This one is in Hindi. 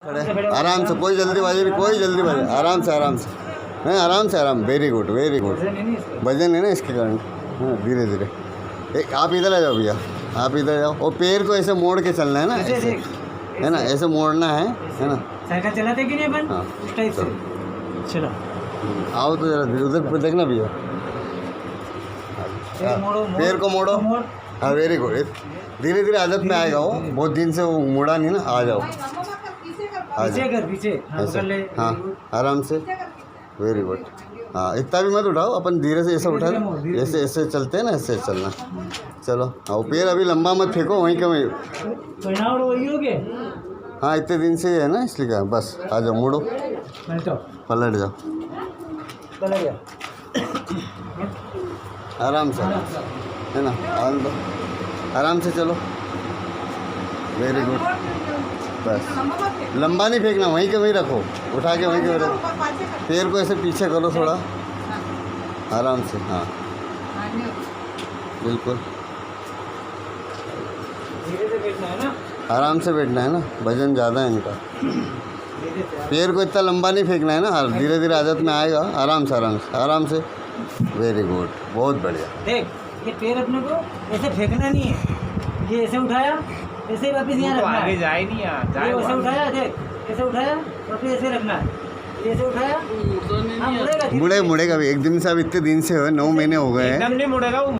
आराम से, कोई जल्दीबाजी नहीं, कोई जल्दीबाजी, आराम से आराम से, नहीं आराम से आराम। Very good very good. वजन है ना इसके कारण। हाँ धीरे धीरे। एक आप इधर आ जाओ भैया, आप इधर जाओ। और पैर को ऐसे मोड़ के चलना है ना, ऐसे है ना, ऐसे मोड़ना है ना। साइकिल चलाते कि नहीं अपन? हाँ इस टाइप से चलो। आओ तो जरा उधर पर देखना भैया। पैर को मोड़ो। हाँ वेरी गुड। धीरे धीरे आदत में आएगा वो, बहुत दिन से वो मुड़ा नहीं ना। आ जाओ आ जाओ पीछे ऐसे। हाँ आराम से, वेरी गुड। हाँ इतना भी मत उठाओ, अपन धीरे से ऐसे उठा लो, ऐसे ऐसे चलते हैं ना, ऐसे चलना। चलो हाँ, पैर अभी लंबा मत फेंको, वहीं के वहीं। वही हो गए। हाँ इतने दिन से है ना, इसलिए क्या। बस आ जाओ, मुड़ो, पलट जाओ आराम से, है ना। आन दो, आराम से चलो, वेरी गुड। बस लंबा नहीं फेंकना, वहीं के वहीं रखो, उठा के वहीं के वहीं रखो। पैर को ऐसे पीछे करो थोड़ा, आराम से। हाँ बिल्कुल, आराम से बैठना है ना, वजन ज़्यादा है इनका। पैर को इतना लंबा नहीं फेंकना है ना, धीरे धीरे आदत में आएगा। आराम से आराम से आराम से, वेरी गुड, बहुत बढ़िया। देख ये पैर अपने को ऐसे फेंकना नहीं है, ये ऐसे उठाया, ऐसे ही वापस यहाँ रखना है। आगे जाए नहीं यार, ये ऐसे उठाया, देख ऐसे उठाया, वापस ऐसे रखना है, ऐसे उठाया। मुड़ेगा भी एक दिन से। अब इतने दिन से हो, 9 महीने हो गए हैं। एकदम नहीं मुड़ेगा वो।